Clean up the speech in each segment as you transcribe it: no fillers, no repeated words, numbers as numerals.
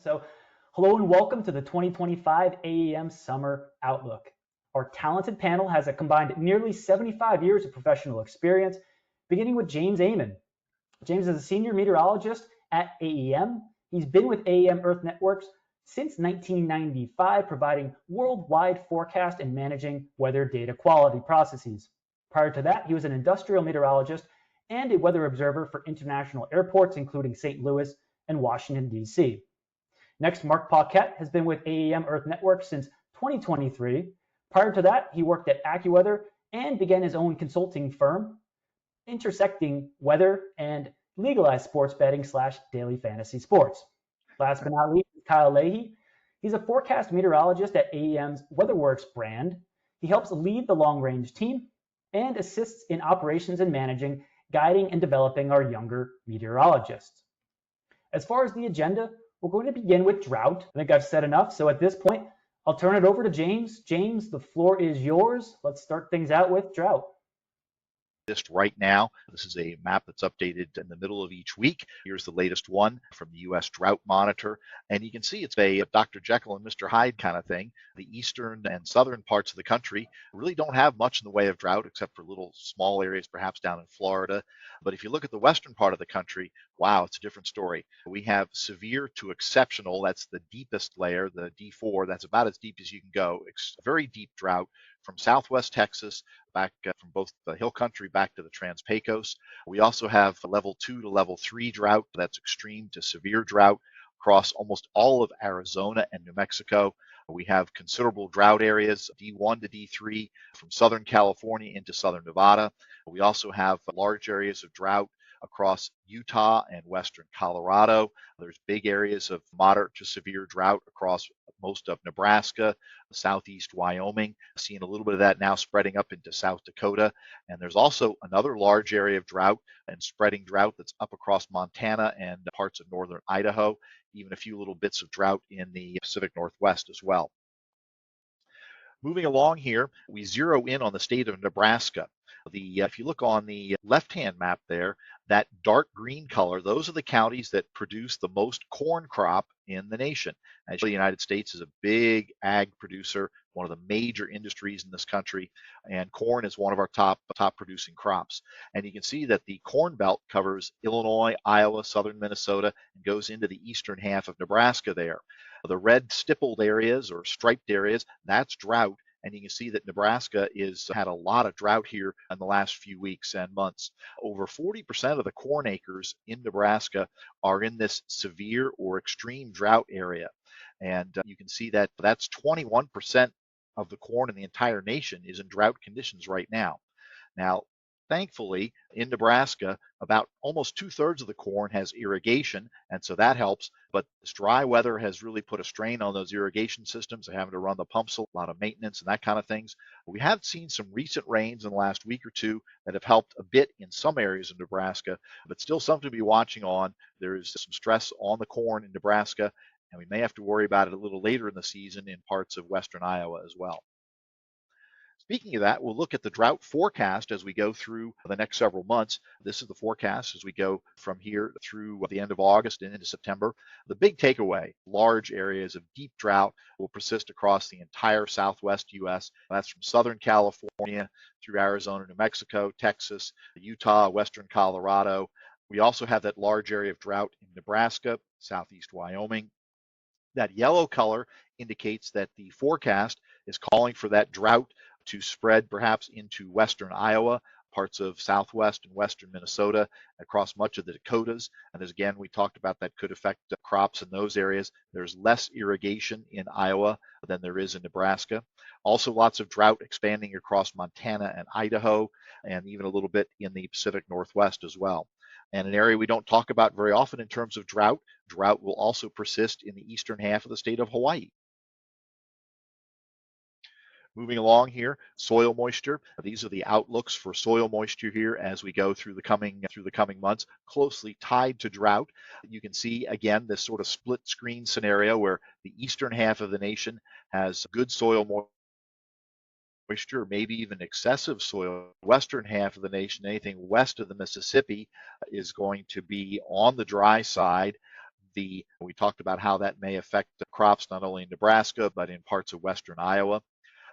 So, hello and welcome to the 2025 AEM Summer Outlook. Our talented panel has a combined nearly 75 years of professional experience, beginning with James Amon. James is a senior meteorologist at AEM. He's been with AEM Earth Networks since 1995, providing worldwide forecast and managing weather data quality processes. Prior to that, he was an industrial meteorologist and a weather observer for international airports, including St. Louis and Washington, D.C. Next, Mark Paquette has been with AEM Earth Networks since 2023. Prior to that, he worked at AccuWeather and began his own consulting firm, intersecting weather and legalized sports betting / daily fantasy sports. Last but not least, Kyle Leahy. He's a forecast meteorologist at AEM's WeatherWorks brand. He helps lead the long-range team and assists in operations and managing, guiding and developing our younger meteorologists. As far as the agenda, we're going to begin with drought. I think I've said enough. So at this point, I'll turn it over to James. James, the floor is yours. Let's start things out with drought. Right now. This is a map that's updated in the middle of each week. Here's the latest one from the U.S. Drought Monitor. And you can see it's a Dr. Jekyll and Mr. Hyde kind of thing. The eastern and southern parts of the country really don't have much in the way of drought, except for little small areas perhaps down in Florida. But if you look at the western part of the country, wow, it's a different story. We have severe to exceptional. That's the deepest layer, the D4. That's about as deep as you can go. Very deep drought from southwest Texas back from both the hill country back to the Trans-Pecos. We also have level 2 to level 3 drought. That's extreme to severe drought across almost all of Arizona and New Mexico. We have considerable drought areas, D1 to D3, from Southern California into Southern Nevada. We also have large areas of drought across Utah and western Colorado. There's big areas of moderate to severe drought across most of Nebraska, southeast Wyoming. Seeing a little bit of that now spreading up into South Dakota. And there's also another large area of drought and spreading drought that's up across Montana and parts of northern Idaho, even a few little bits of drought in the Pacific Northwest as well. Moving along here, we zero in on the state of Nebraska. If you look on the left-hand map there, that dark green color, those are the counties that produce the most corn crop in the nation. As the United States is a big ag producer, one of the major industries in this country, and corn is one of our top producing crops. And you can see that the corn belt covers Illinois, Iowa, southern Minnesota, and goes into the eastern half of Nebraska there. The red stippled areas or striped areas, that's drought. And you can see that Nebraska has had a lot of drought here in the last few weeks and months. Over 40% of the corn acres in Nebraska are in this severe or extreme drought area. And you can see that that's 21% of the corn in the entire nation is in drought conditions right now. Now, thankfully, in Nebraska, about almost 2/3 of the corn has irrigation, and so that helps. But this dry weather has really put a strain on those irrigation systems. They're having to run the pumps, a lot of maintenance and that kind of things. We have seen some recent rains in the last week or two that have helped a bit in some areas of Nebraska, but still something to be watching on. There is some stress on the corn in Nebraska, and we may have to worry about it a little later in the season in parts of western Iowa as well. Speaking of that, we'll look at the drought forecast as we go through the next several months. This is the forecast as we go from here through the end of August and into September. The big takeaway, large areas of deep drought will persist across the entire southwest U.S. That's from Southern California through Arizona, New Mexico, Texas, Utah, western Colorado. We also have that large area of drought in Nebraska, southeast Wyoming. That yellow color indicates that the forecast is calling for that drought to spread perhaps into western Iowa, parts of southwest and western Minnesota, across much of the Dakotas. And as again, we talked about that could affect crops in those areas. There's less irrigation in Iowa than there is in Nebraska. Also lots of drought expanding across Montana and Idaho, and even a little bit in the Pacific Northwest as well. And an area we don't talk about very often in terms of drought will also persist in the eastern half of the state of Hawaii. Moving along here, soil moisture. These are the outlooks for soil moisture here as we go through the coming months, closely tied to drought. You can see again this sort of split screen scenario where the eastern half of the nation has good soil moisture, maybe even excessive soil. Western half of the nation, anything west of the Mississippi, is going to be on the dry side. we talked about how that may affect the crops not only in Nebraska, but in parts of western Iowa.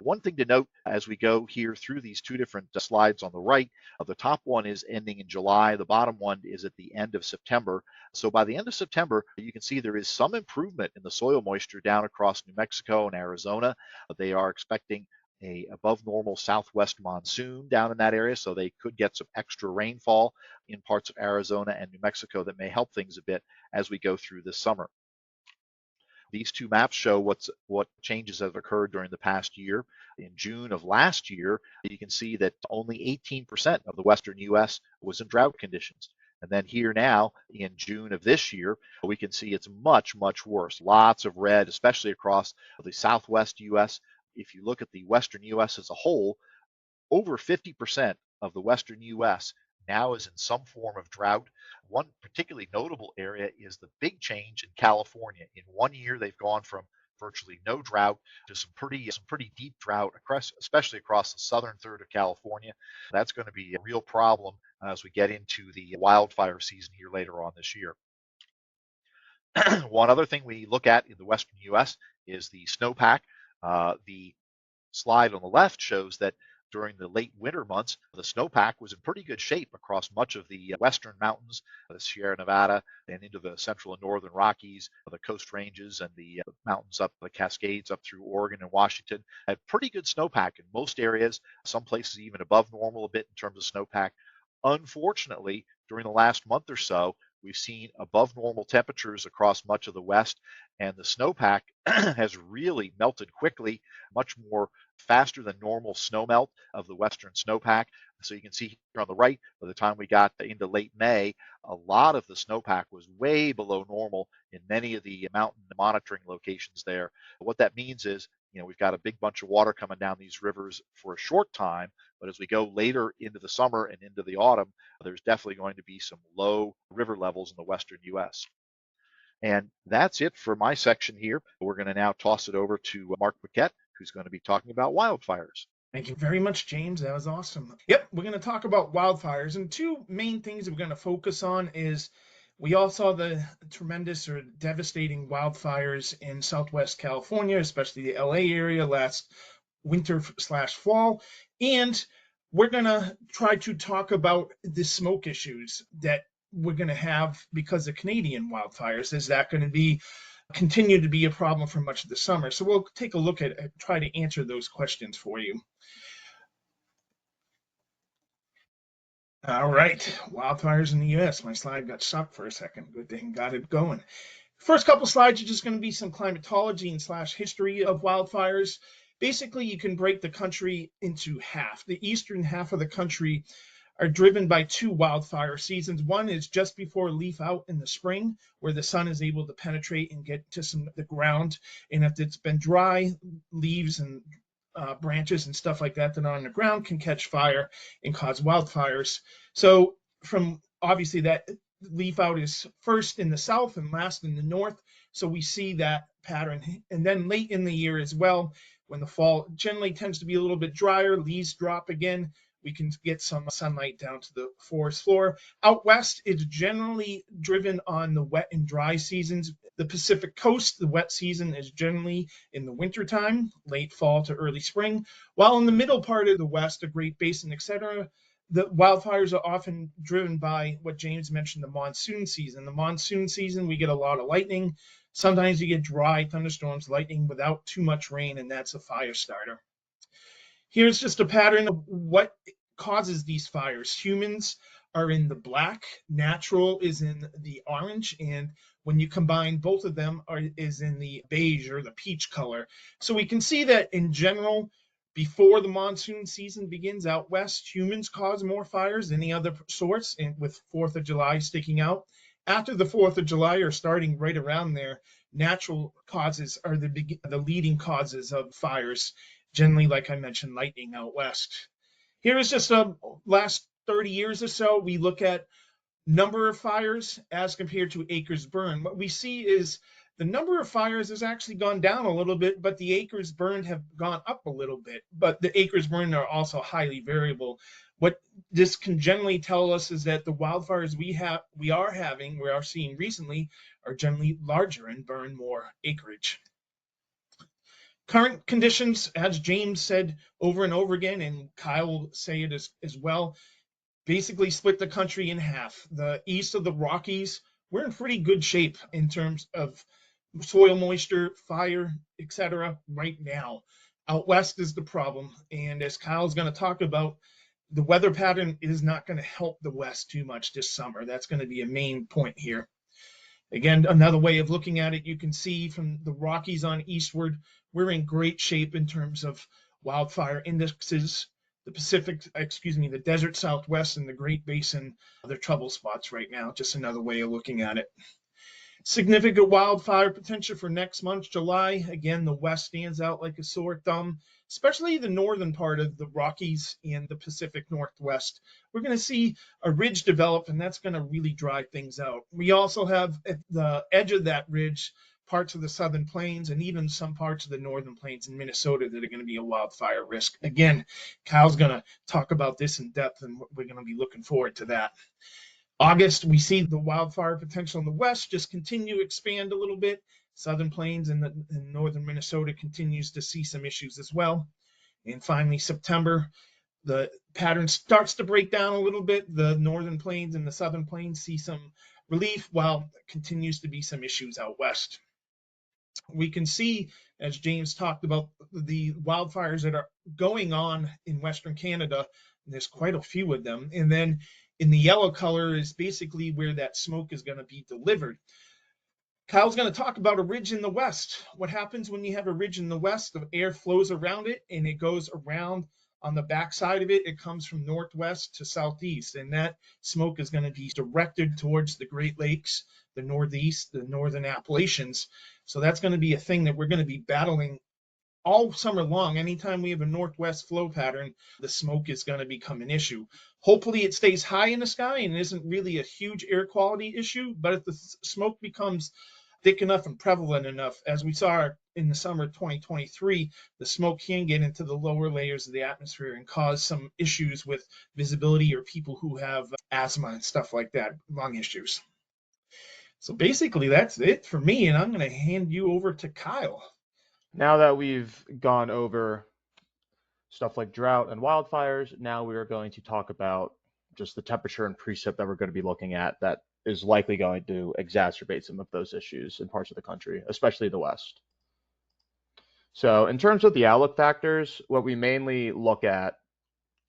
One thing to note as we go here through these two different slides on the right, the top one is ending in July, the bottom one is at the end of September. So by the end of September, you can see there is some improvement in the soil moisture down across New Mexico and Arizona. They are expecting a above normal southwest monsoon down in that area, so they could get some extra rainfall in parts of Arizona and New Mexico that may help things a bit as we go through this summer. These two maps show what changes have occurred during the past year. In June of last year, you can see that only 18% of the western U.S. was in drought conditions. And then here now, in June of this year, we can see it's much, much worse. Lots of red, especially across the southwest U.S. If you look at the western U.S. as a whole, over 50% of the western U.S. now is in some form of drought. One particularly notable area is the big change in California. In 1 year, they've gone from virtually no drought to some pretty deep drought, especially across the southern third of California. That's going to be a real problem as we get into the wildfire season here later on this year. One other thing we look at in the western U.S. is the snowpack. The slide on the left shows that during the late winter months, the snowpack was in pretty good shape across much of the western mountains, the Sierra Nevada, and into the central and northern Rockies, the Coast Ranges, and the mountains up the Cascades up through Oregon and Washington. Had pretty good snowpack in most areas, some places even above normal a bit in terms of snowpack. Unfortunately, during the last month or so, we've seen above normal temperatures across much of the West, and the snowpack has really melted quickly, much more faster than normal snowmelt of the western snowpack. So you can see here on the right, by the time we got into late May, a lot of the snowpack was way below normal in many of the mountain monitoring locations there. What that means is, we've got a big bunch of water coming down these rivers for a short time, but as we go later into the summer and into the autumn, there's definitely going to be some low river levels in the western U.S. And that's it for my section here. We're going to now toss it over to Mark Paquette, who's going to be talking about wildfires. Thank you very much, James. That was awesome. Yep, we're going to talk about wildfires. And two main things we're going to focus on is we all saw the tremendous or devastating wildfires in Southwest California, especially the LA area last winter/fall. And we're going to try to talk about the smoke issues that we're going to have because of Canadian wildfires. Is that going to continue to be a problem for much of the summer? So we'll take a look at try to answer those questions for you. All right, wildfires in the U.S. My slide got stopped for a second. Good thing got it going. First couple slides are just going to be some climatology and history of wildfires. Basically, you can break the country into half. The eastern half of the country are driven by two wildfire seasons. One is just before leaf out in the spring, where the sun is able to penetrate and get to the ground. And if it's been dry, leaves and branches and stuff like that are on the ground can catch fire and cause wildfires. So from obviously that leaf out is first in the south and last in the north. So we see that pattern. And then late in the year as well, when the fall generally tends to be a little bit drier, leaves drop again, we can get some sunlight down to the forest floor. Out west, it's generally driven on the wet and dry seasons. The Pacific coast, the wet season is generally in the wintertime, late fall to early spring, while in the middle part of the west, the Great Basin, etc., the wildfires are often driven by what James mentioned, the monsoon season. The monsoon season, we get a lot of lightning. Sometimes you get dry thunderstorms, lightning without too much rain, and that's a fire starter. Here's just a pattern of what causes these fires. Humans are in the black, natural is in the orange, and when you combine both of them is in the beige or the peach color. So we can see that in general, before the monsoon season begins out west, humans cause more fires than any other sorts, and with 4th of July sticking out. After the 4th of July, or starting right around there, natural causes are the leading causes of fires. Generally, like I mentioned, lightning out west. Here is just a last 30 years or so. We look at number of fires as compared to acres burned. What we see is The number of fires has actually gone down a little bit, but the acres burned have gone up a little bit. But the acres burned are also highly variable. What this can generally tell us is that the wildfires we are seeing recently, are generally larger and burn more acreage. Current conditions, as James said over and over again, and Kyle will say it as well, basically split the country in half. The east of the Rockies, we're in pretty good shape in terms of soil moisture, fire, etc. right now. Out west is the problem. And as Kyle's going to talk about, the weather pattern is not going to help the west too much this summer. That's going to be a main point here. Again, another way of looking at it, you can see from the Rockies on eastward, we're in great shape in terms of wildfire indexes. The desert Southwest and the Great Basin, they're trouble spots right now. Just another way of looking at it. Significant wildfire potential for next month, July. Again, the west stands out like a sore thumb, especially the northern part of the Rockies and the Pacific Northwest. We're going to see a ridge develop, and that's going to really dry things out. We also have at the edge of that ridge parts of the southern plains and even some parts of the northern plains in Minnesota that are going to be a wildfire risk. Again, Kyle's going to talk about this in depth, and we're going to be looking forward to that. August, we see the wildfire potential in the west just continue to expand a little bit. Southern plains and northern Minnesota continues to see some issues as well. And finally, September, the pattern starts to break down a little bit. The northern plains and the southern plains see some relief, while there continues to be some issues out west. We can see, as James talked about, the wildfires that are going on in Western Canada. There's quite a few of them. And then in the yellow color is basically where that smoke is going to be delivered. Kyle's going to talk about a ridge in the west. What happens when you have a ridge in the west? The air flows around it, and it goes around on the backside of it. It comes from northwest to southeast, and that smoke is going to be directed towards the Great Lakes, the Northeast, the Northern Appalachians. So that's going to be a thing that we're going to be battling all summer long. Anytime we have a northwest flow pattern, the smoke is going to become an issue. Hopefully it stays high in the sky and isn't really a huge air quality issue, but if the smoke becomes thick enough and prevalent enough, as we saw in the summer of 2023, the smoke can get into the lower layers of the atmosphere and cause some issues with visibility or people who have asthma and stuff like that, lung issues. So basically that's it for me, and I'm going to hand you over to Kyle. Now that we've gone over stuff like drought and wildfires, now we are going to talk about just the temperature and precip that we're going to be looking at that is likely going to exacerbate some of those issues in parts of the country, especially the West. So in terms of the outlook factors, what we mainly look at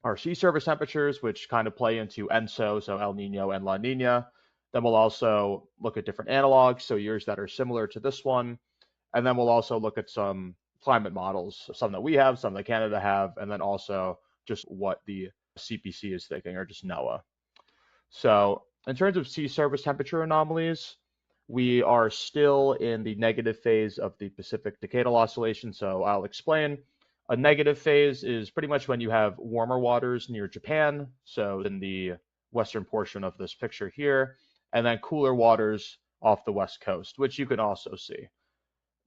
are sea surface temperatures, which kind of play into ENSO, so El Nino and La Nina. Then we'll also look at different analogs, so years that are similar to this one. And then we'll also look at some climate models, some that we have, some that Canada have, and then also just what the CPC is thinking, or just NOAA. So in terms of sea surface temperature anomalies, we are still in the negative phase of the Pacific Decadal Oscillation. So I'll explain. A negative phase is pretty much when you have warmer waters near Japan, so in the western portion of this picture here, and then cooler waters off the west coast, which you can also see.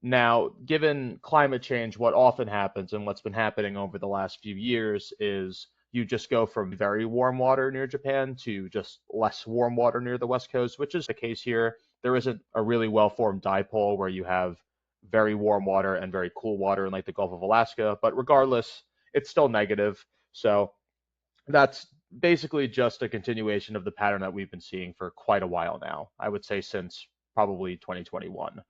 Now, given climate change, what often happens and what's been happening over the last few years is you just go from very warm water near Japan to just less warm water near the west coast, which is the case here. There isn't a really well-formed dipole where you have very warm water and very cool water in like the Gulf of Alaska, but regardless, it's still negative. So that's basically just a continuation of the pattern that we've been seeing for quite a while now. I would say since probably 2021.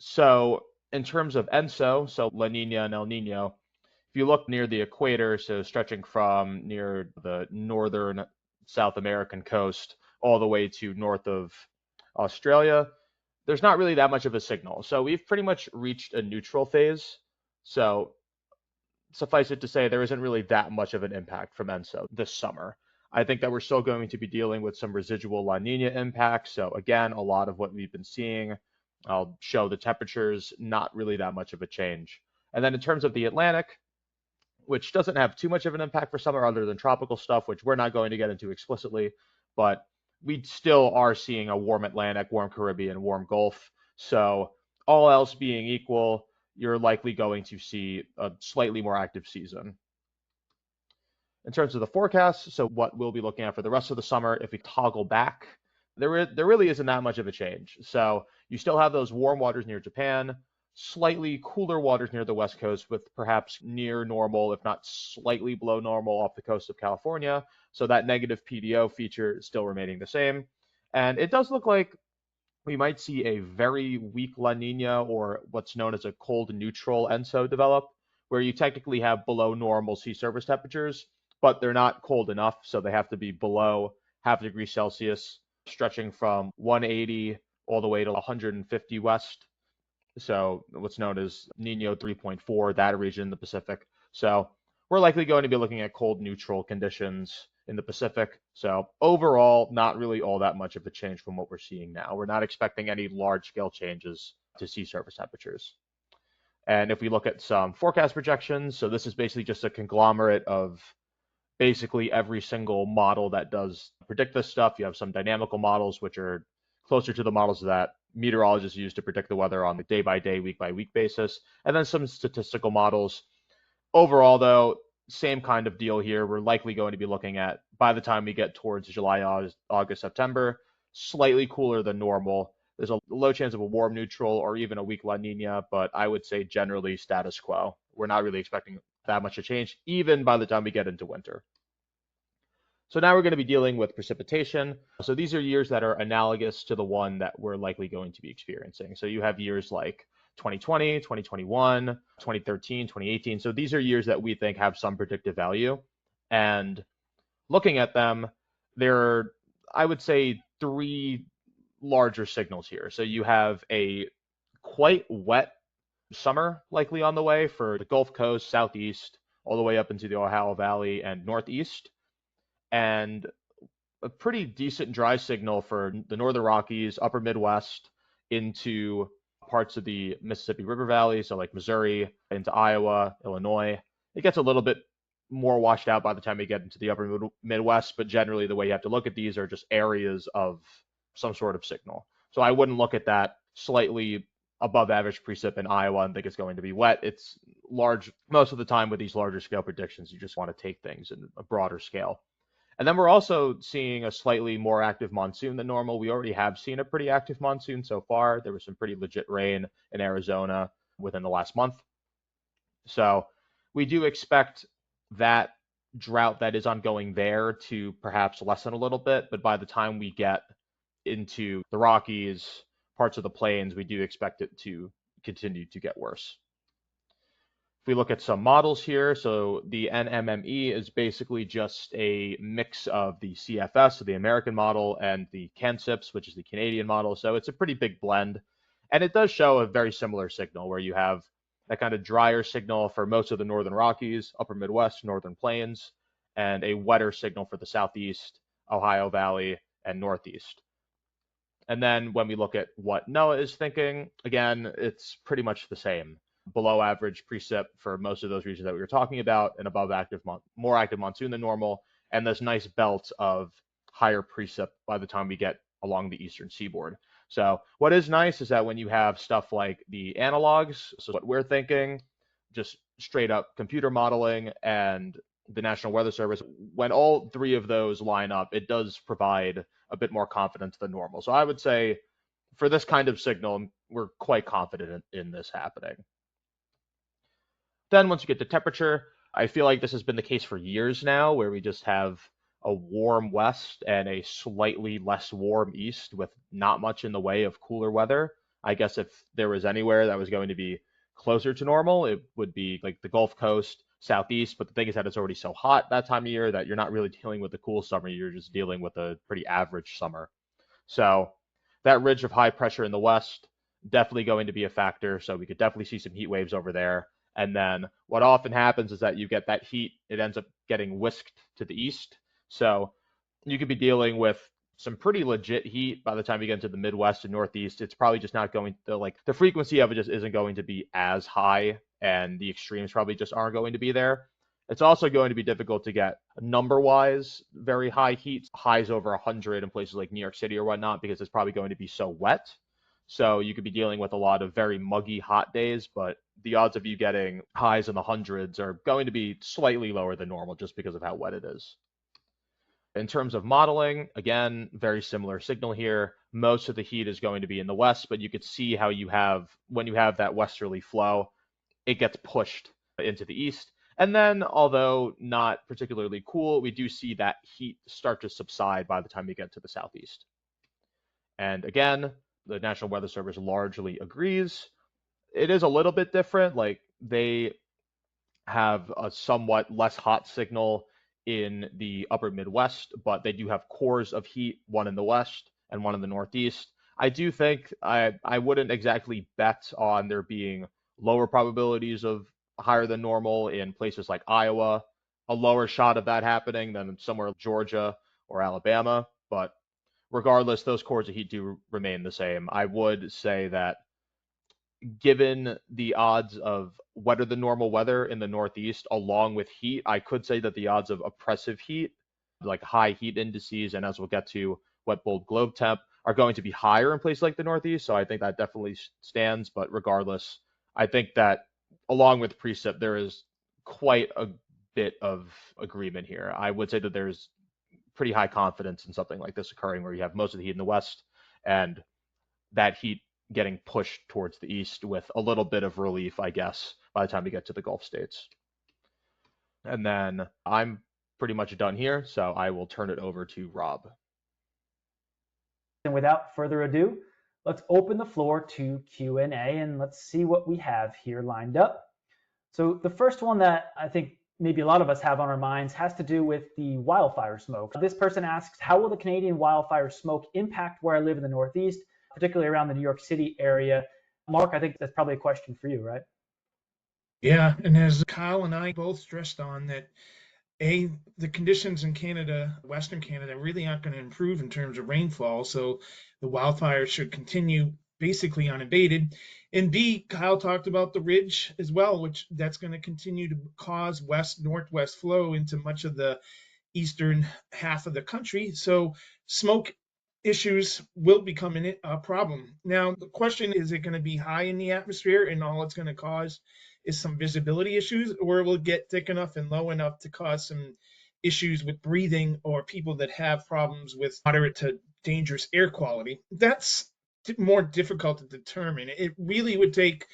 So in terms of ENSO, so La Nina and El Nino, if you look near the equator, so stretching from near the northern South American coast all the way to north of Australia, there's not really that much of a signal. So we've pretty much reached a neutral phase. So suffice it to say, there isn't really that much of an impact from ENSO this summer. I think that we're still going to be dealing with some residual La Nina impacts. So again, a lot of what we've been seeing, I'll show the temperatures, not really that much of a change. And then in terms of the Atlantic, which doesn't have too much of an impact for summer other than tropical stuff, which we're not going to get into explicitly, but we still are seeing a warm Atlantic, warm Caribbean, warm Gulf. So all else being equal, you're likely going to see a slightly more active season. In terms of the forecast, so what we'll be looking at for the rest of the summer, if we toggle back, there really isn't that much of a change. So you still have those warm waters near Japan, slightly cooler waters near the West Coast with perhaps near normal, if not slightly below normal off the coast of California. So that negative PDO feature is still remaining the same. And it does look like we might see a very weak La Nina, or what's known as a cold neutral ENSO, develop, where you technically have below normal sea surface temperatures, but they're not cold enough, so they have to be below half a degree Celsius, stretching from 180 all the way to 150 west. So what's known as Nino 3.4, that region in the Pacific. So we're likely going to be looking at cold neutral conditions in the Pacific. So overall, not really all that much of a change from what we're seeing now. We're not expecting any large scale changes to sea surface temperatures. And if we look at some forecast projections, so this is basically just a conglomerate of basically every single model that does predict this stuff. You have some dynamical models, which are closer to the models that meteorologists use to predict the weather on a day by day, week by week basis, and then some statistical models. Overall, though, same kind of deal here. We're likely going to be looking at, by the time we get towards July, August, September, slightly cooler than normal. There's a low chance of a warm neutral or even a weak La Nina, but I would say generally status quo. We're not really expecting that much to change, even by the time we get into winter. So now we're going to be dealing with precipitation. So these are years that are analogous to the one that we're likely going to be experiencing. So you have years like 2020, 2021, 2013, 2018. So these are years that we think have some predictive value. And looking at them, there are, I would say, three larger signals here. So you have a quite wet summer likely on the way for the Gulf Coast, Southeast, all the way up into the Ohio Valley and Northeast, and a pretty decent dry signal for the Northern Rockies, Upper Midwest, into parts of the Mississippi River Valley, so like Missouri, into Iowa, Illinois. It gets a little bit more washed out by the time we get into the Upper Midwest, but generally the way you have to look at these are just areas of some sort of signal. So I wouldn't look at that slightly above average precip in Iowa and think it's going to be wet. It's large most of the time with these larger scale predictions. You just want to take things in a broader scale. And then we're also seeing a slightly more active monsoon than normal. We already have seen a pretty active monsoon so far. There was some pretty legit rain in Arizona within the last month. So we do expect that drought that is ongoing there to perhaps lessen a little bit. But by the time we get into the Rockies, parts of the plains, we do expect it to continue to get worse. If we look at some models here, so the NMME is basically just a mix of the CFS, so the American model, and the CANCIPS, which is the Canadian model. So it's a pretty big blend. And it does show a very similar signal where you have that kind of drier signal for most of the Northern Rockies, Upper Midwest, Northern Plains, and a wetter signal for the Southeast, Ohio Valley, and Northeast. And then when we look at what NOAA is thinking, again, it's pretty much the same. Below average precip for most of those regions that we were talking about, and above more active monsoon than normal, and this nice belt of higher precip by the time we get along the eastern seaboard. So what is nice is that when you have stuff like the analogs, so what we're thinking, just straight up computer modeling and the National Weather Service, when all three of those line up, it does provide a bit more confidence than normal. So I would say for this kind of signal, we're quite confident in this happening. Then once you get to temperature, I feel like this has been the case for years now, where we just have a warm west and a slightly less warm east with not much in the way of cooler weather. I guess if there was anywhere that was going to be closer to normal, it would be like the Gulf Coast, Southeast. But the thing is that it's already so hot that time of year that you're not really dealing with a cool summer. You're just dealing with a pretty average summer. So that ridge of high pressure in the west, definitely going to be a factor. So we could definitely see some heat waves over there. And then what often happens is that you get that heat, it ends up getting whisked to the east. So you could be dealing with some pretty legit heat by the time you get into the Midwest and Northeast. It's probably just not going to, like, the frequency of it just isn't going to be as high, and the extremes probably just aren't going to be there. It's also going to be difficult to get number-wise very high heat, highs over 100 in places like New York City or whatnot, because it's probably going to be so wet. So you could be dealing with a lot of very muggy, hot days, but the odds of you getting highs in the hundreds are going to be slightly lower than normal just because of how wet it is. In terms of modeling, again, very similar signal here. Most of the heat is going to be in the west, but you could see how when you have that westerly flow, it gets pushed into the east. And then, although not particularly cool, we do see that heat start to subside by the time you get to the southeast. And again, the National Weather Service largely agrees. It is a little bit different. Like, they have a somewhat less hot signal in the upper Midwest, but they do have cores of heat, one in the west and one in the northeast. I do think I wouldn't exactly bet on there being lower probabilities of higher than normal in places like Iowa, a lower shot of that happening than somewhere like Georgia or Alabama. But regardless, those cores of heat do remain the same. I would say that given the odds of wetter than normal weather in the Northeast, along with heat, I could say that the odds of oppressive heat, like high heat indices, and as we'll get to, wet bulb globe temp, are going to be higher in places like the Northeast. So I think that definitely stands. But regardless, I think that along with precip, there is quite a bit of agreement here. I would say that there's pretty high confidence in something like this occurring where you have most of the heat in the West and that heat getting pushed towards the east with a little bit of relief, I guess, by the time we get to the Gulf states. And then I'm pretty much done here, so I will turn it over to Rob. And without further ado, let's open the floor to Q&A and let's see what we have here lined up. So the first one that I think maybe a lot of us have on our minds has to do with the wildfire smoke. This person asks, how will the Canadian wildfire smoke impact where I live in the Northeast, particularly around the New York City area? Mark, I think that's probably a question for you, right? Yeah, and as Kyle and I both stressed on that, the conditions in Canada, Western Canada, really aren't going to improve in terms of rainfall. So the wildfires should continue basically unabated. And B, Kyle talked about the ridge as well, which that's going to continue to cause west-northwest flow into much of the eastern half of the country. So smoke issues will become a problem. Now, the question is it going to be high in the atmosphere and all it's going to cause is some visibility issues, or will it get thick enough and low enough to cause some issues with breathing or people that have problems with moderate to dangerous air quality? That's more difficult to determine. It really would take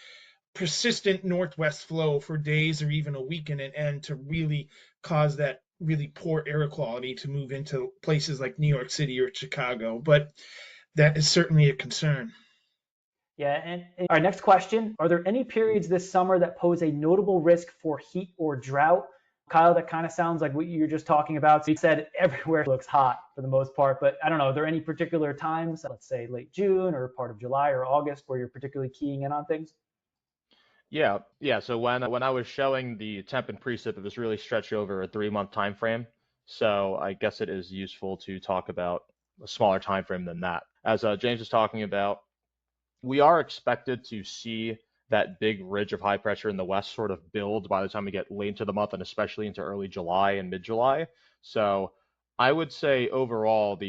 persistent northwest flow for days or even a week in an end to really cause that really poor air quality to move into places like New York City or Chicago. But that is certainly a concern. Yeah, and our next question, are there any periods this summer that pose a notable risk for heat or drought? Kyle, that kind of sounds like what you're just talking about. So you said everywhere looks hot for the most part, but I don't know, are there any particular times, let's say late June or part of July or August, where you're particularly keying in on things? Yeah. So when I was showing the temp and precip, it was really stretched over a 3-month time frame. So I guess it is useful to talk about a smaller time frame than that. As James was talking about, we are expected to see that big ridge of high pressure in the west sort of build by the time we get late into the month and especially into early July and mid-July. So I would say overall,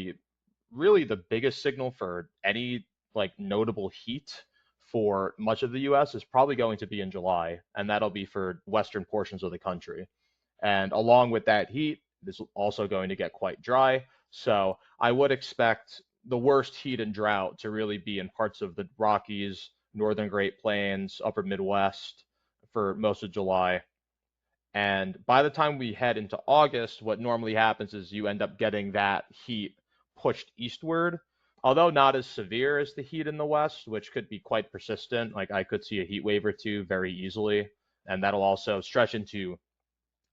really the biggest signal for any like notable heat for much of the US is probably going to be in July, and that'll be for western portions of the country. And along with that heat, this is also going to get quite dry. So I would expect the worst heat and drought to really be in parts of the Rockies, northern Great Plains, upper Midwest for most of July. And by the time we head into August, what normally happens is you end up getting that heat pushed eastward, although not as severe as the heat in the West, which could be quite persistent. Like I could see a heat wave or two very easily, and that'll also stretch into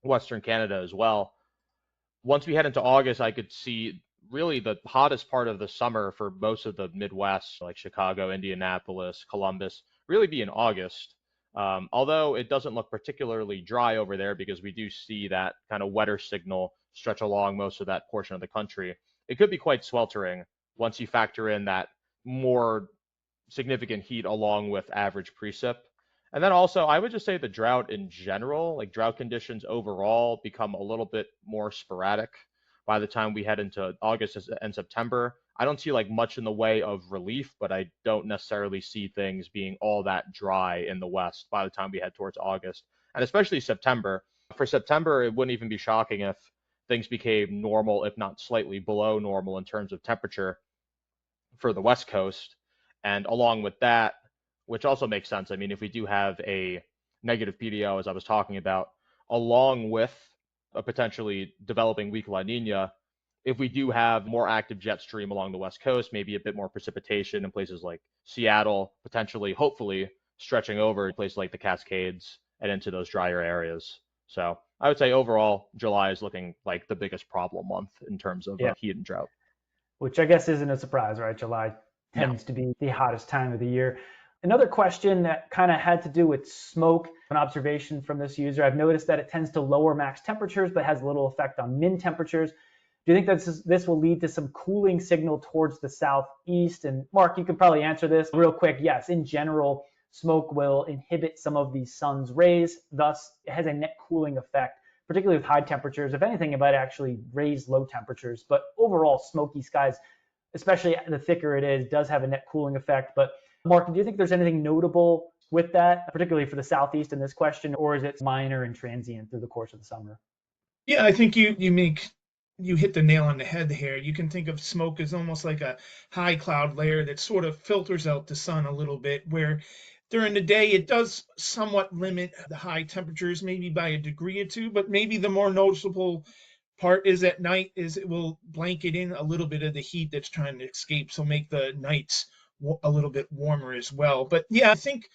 Western Canada as well. Once we head into August, I could see really the hottest part of the summer for most of the Midwest, like Chicago, Indianapolis, Columbus, really be in August. Although it doesn't look particularly dry over there because we do see that kind of wetter signal stretch along most of that portion of the country. It could be quite sweltering once you factor in that more significant heat along with average precip. And then also, I would just say the drought in general, like drought conditions overall, become a little bit more sporadic by the time we head into August and September. I don't see like much in the way of relief, but I don't necessarily see things being all that dry in the West by the time we head towards August, and especially September. For September, it wouldn't even be shocking if things became normal, if not slightly below normal in terms of temperature for the West Coast. And along with that, which also makes sense, I mean, if we do have a negative PDO, as I was talking about, along with a potentially developing weak La Nina, if we do have more active jet stream along the West Coast, maybe a bit more precipitation in places like Seattle, potentially, hopefully, stretching over places like the Cascades and into those drier areas. So I would say overall, July is looking like the biggest problem month in terms of Yeah. heat and drought. Which I guess isn't a surprise, right? July tends to be the hottest time of the year. Another question that kind of had to do with smoke, an observation from this user. I've noticed that it tends to lower max temperatures, but has little effect on min temperatures. Do you think that this will lead to some cooling signal towards the southeast? And Mark, you could probably answer this real quick. Yes, in general, smoke will inhibit some of the sun's rays. Thus, it has a net cooling effect, particularly with high temperatures. If anything, it might actually raise low temperatures. But overall, smoky skies, especially the thicker it is, does have a net cooling effect. But Mark, do you think there's anything notable with that, particularly for the southeast in this question, or is it minor and transient through the course of the summer? Yeah, I think you hit the nail on the head here. You can think of smoke as almost like a high cloud layer that sort of filters out the sun a little bit, where during the day it does somewhat limit the high temperatures, maybe by a degree or two, but maybe the more noticeable part is at night is it will blanket in a little bit of the heat that's trying to escape, so make the nights a little bit warmer as well. But yeah, I think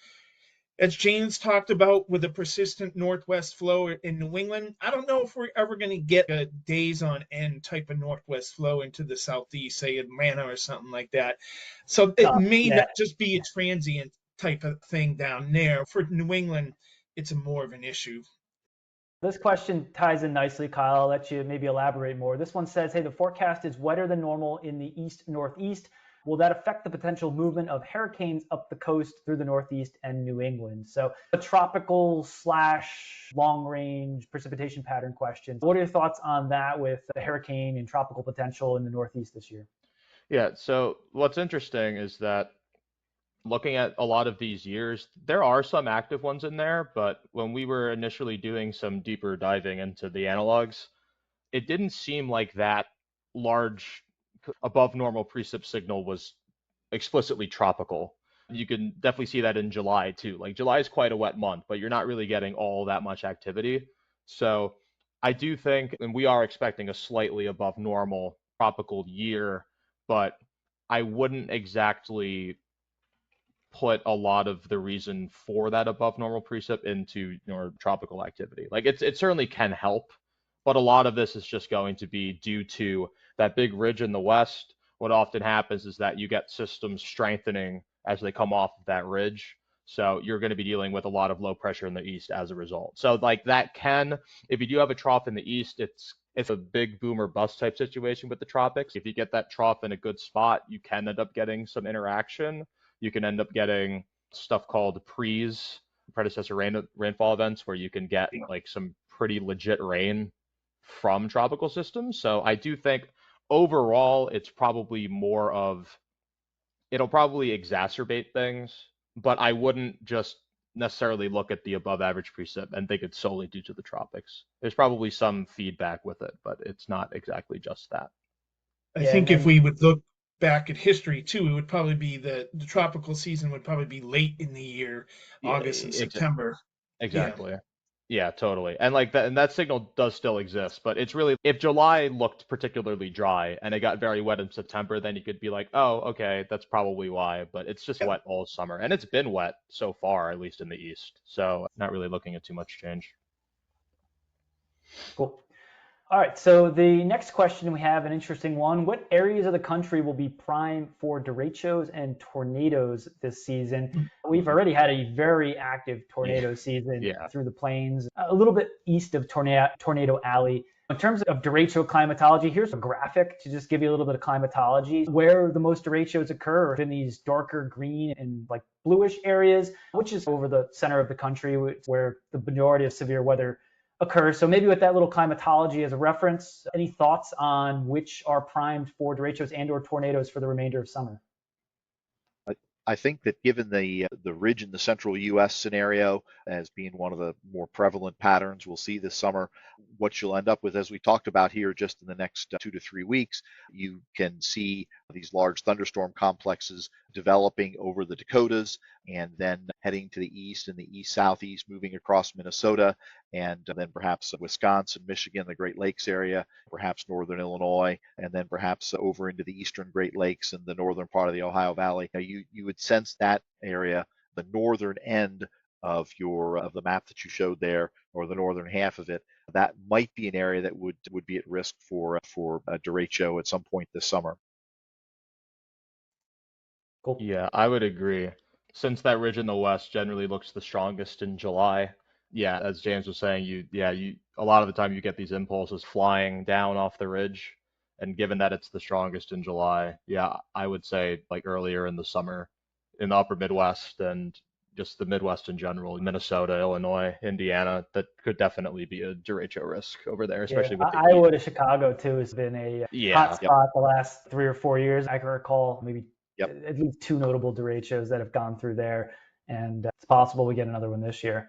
as James talked about with a persistent northwest flow in New England, I don't know if we're ever going to get a days on end type of northwest flow into the southeast, say Atlanta or something like that. So it may not just be a transient type of thing down there. For New England, it's more of an issue. This question ties in nicely, Kyle. I'll let you maybe elaborate more. This one says, hey, the forecast is wetter than normal in the east-northeast. Will that affect the potential movement of hurricanes up the coast through the Northeast and New England? So a tropical / long range precipitation pattern question. What are your thoughts on that with the hurricane and tropical potential in the Northeast this year? Yeah, so what's interesting is that looking at a lot of these years, there are some active ones in there, but when we were initially doing some deeper diving into the analogs, it didn't seem like that large above normal precip signal was explicitly tropical. You can definitely see that in July too. Like July is quite a wet month, but you're not really getting all that much activity. So I do think, and we are expecting a slightly above normal tropical year, but I wouldn't exactly put a lot of the reason for that above normal precip into tropical activity. Like it certainly can help, but a lot of this is just going to be due to that big ridge in the west. What often happens is that you get systems strengthening as they come off of that ridge. So you're going to be dealing with a lot of low pressure in the east as a result. So like that can, if you do have a trough in the east, it's a big boom or bust type situation with the tropics. If you get that trough in a good spot, you can end up getting some interaction. You can end up getting stuff called predecessor rainfall events, where you can get like some pretty legit rain from tropical systems. So I do think overall it's probably it'll probably exacerbate things, but I wouldn't just necessarily look at the above average precip and think it's solely due to the tropics. There's probably some feedback with it, but it's not exactly just that. I think if we would look back at history too, it would probably be the tropical season would probably be late in the year, August and September. Exactly. Yeah, totally. And like that, and that signal does still exist, but it's really, if July looked particularly dry and it got very wet in September, then you could be like, oh, okay, that's probably why. But it's just wet all summer, and it's been wet so far, at least in the east. So not really looking at too much change. Cool. All right, so the next question, we have an interesting one. What areas of the country will be prime for derechos and tornadoes this season? We've already had a very active tornado season through the plains, a little bit east of Tornado Alley. In terms of derecho climatology, here's a graphic to just give you a little bit of climatology. Where the most derechos occur in these darker green and like bluish areas, which is over the center of the country, where the majority of severe weather occurs. So maybe with that little climatology as a reference, any thoughts on which are primed for derechos and or tornadoes for the remainder of summer? I think that given the ridge in the central U.S. scenario as being one of the more prevalent patterns we'll see this summer, what you'll end up with, as we talked about here, just in the next 2 to 3 weeks, you can see these large thunderstorm complexes developing over the Dakotas and then heading to the east and the east-southeast, moving across Minnesota and then perhaps Wisconsin, Michigan, the Great Lakes area, perhaps northern Illinois, and then perhaps over into the eastern Great Lakes and the northern part of the Ohio Valley. Now, you would sense that area, the northern end of the map that you showed there, or the northern half of it, that might be an area that would be at risk for a derecho at some point this summer. Cool. Yeah, I would agree. Since that ridge in the west generally looks the strongest in July, yeah, as James was saying, a lot of the time you get these impulses flying down off the ridge, and given that it's the strongest in July, yeah, I would say like earlier in the summer in the upper Midwest and just the Midwest in general, Minnesota, Illinois, Indiana, that could definitely be a derecho risk over there, Yeah, especially with the heat. Iowa to Chicago too has been a hot Yeah, Yep. spot the last 3 or 4 years. I can recall maybe Yep. at least 2 notable derechos that have gone through there, and it's possible we get another one this year.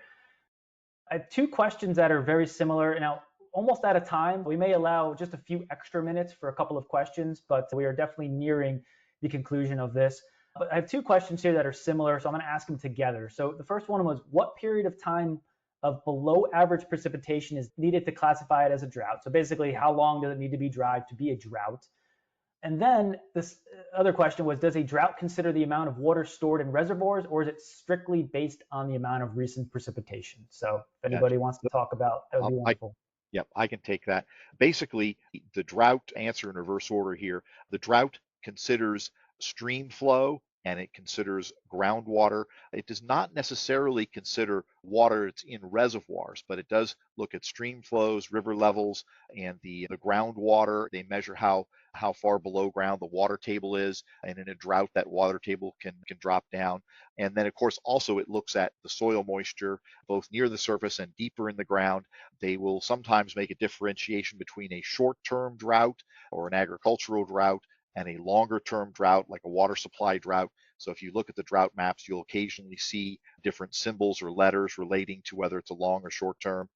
I have 2 questions that are very similar. Now, almost out of time. We may allow just a few extra minutes for a couple of questions, but we are definitely nearing the conclusion of this. But I have 2 questions here that are similar, so I'm going to ask them together. So the first one was, what period of time of below average precipitation is needed to classify it as a drought? So basically, how long does it need to be dry to be a drought? And then this other question was, does a drought consider the amount of water stored in reservoirs, or is it strictly based on the amount of recent precipitation? So if anybody wants to talk about, that would be wonderful. Yep, I can take that. Basically, the drought, answer in reverse order here. The drought considers stream flow and it considers groundwater. It does not necessarily consider water that's in reservoirs, but it does look at stream flows, river levels, and the groundwater. They measure how far below ground the water table is, and in a drought that water table can drop down. And then of course also it looks at the soil moisture both near the surface and deeper in the ground. They will sometimes make a differentiation between a short-term drought or an agricultural drought and a longer-term drought like a water supply drought. So if you look at the drought maps, you'll occasionally see different symbols or letters relating to whether it's a long or short term.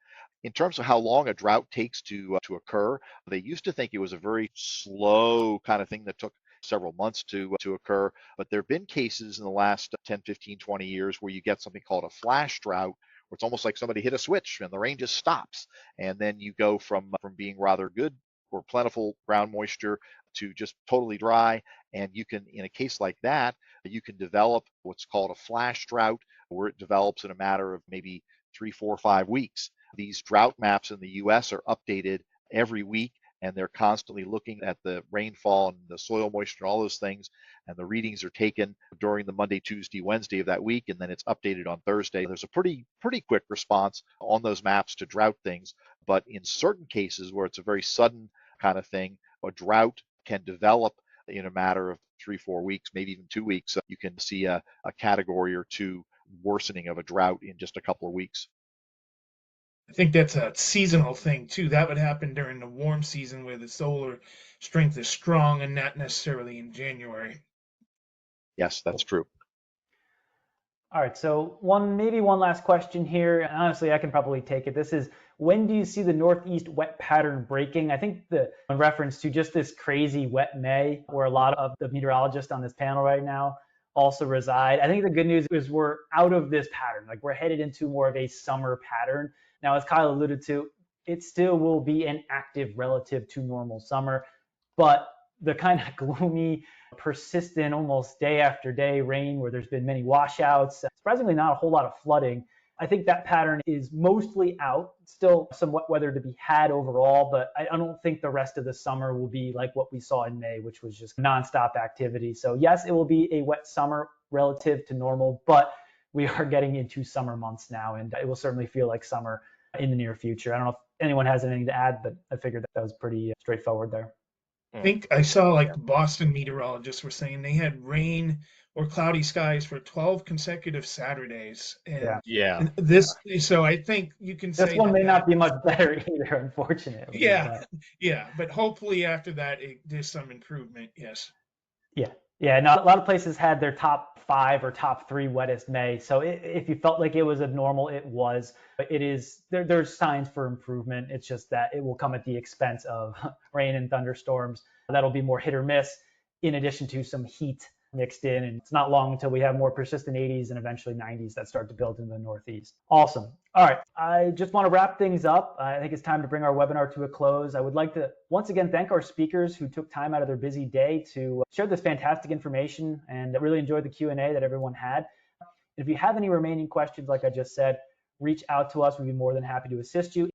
In terms of how long a drought takes to occur, they used to think it was a very slow kind of thing that took several months to occur, but there have been cases in the last 10, 15, 20 years where you get something called a flash drought, where it's almost like somebody hit a switch and the rain just stops, and then you go from being rather good or plentiful ground moisture to just totally dry. And you can, in a case like that, you can develop what's called a flash drought, where it develops in a matter of maybe 3, 4, 5 weeks. These drought maps in the US are updated every week, and they're constantly looking at the rainfall and the soil moisture and all those things, and the readings are taken during the Monday, Tuesday, Wednesday of that week, and then it's updated on Thursday. There's a pretty quick response on those maps to drought things, but in certain cases where it's a very sudden kind of thing, a drought can develop in a matter of 3, 4 weeks, maybe even 2 weeks. So you can see a category or 2 worsening of a drought in just a couple of weeks. I think that's a seasonal thing too. That would happen during the warm season where the solar strength is strong and not necessarily in January. Yes, that's true. All right, so maybe one last question here. And honestly, I can probably take it. This is, when do you see the northeast wet pattern breaking? I think in reference to just this crazy wet May, where a lot of the meteorologists on this panel right now also reside. I think the good news is we're out of this pattern. Like, we're headed into more of a summer pattern. Now, as Kyle alluded to, it still will be an active relative to normal summer, but the kind of gloomy, persistent, almost day after day rain where there's been many washouts, surprisingly not a whole lot of flooding. I think that pattern is mostly out. Still some wet weather to be had overall, but I don't think the rest of the summer will be like what we saw in May, which was just nonstop activity. So yes, it will be a wet summer relative to normal, but we are getting into summer months now, and it will certainly feel like summer in the near future. I don't know if anyone has anything to add, but I figured that was pretty straightforward there. I think I saw like the Boston meteorologists were saying they had rain or cloudy skies for 12 consecutive Saturdays. And Yeah. so I think you can This say one may that, not be much better either, unfortunately. yeah, But yeah. But hopefully after that, there's some improvement. Yes. yeah, yeah. No, a lot of places had their top 5 or top 3 wettest May. So if you felt like it was abnormal, it was. But it is there's signs for improvement. It's just that it will come at the expense of rain and thunderstorms. That'll be more hit or miss, in addition to some heat mixed in. And it's not long until we have more persistent 80s and eventually 90s that start to build in the Northeast. Awesome. All right. I just want to wrap things up. I think it's time to bring our webinar to a close. I would like to once again thank our speakers who took time out of their busy day to share this fantastic information, and I really enjoyed the Q&A that everyone had. If you have any remaining questions, like I just said, reach out to us. We'd be more than happy to assist you.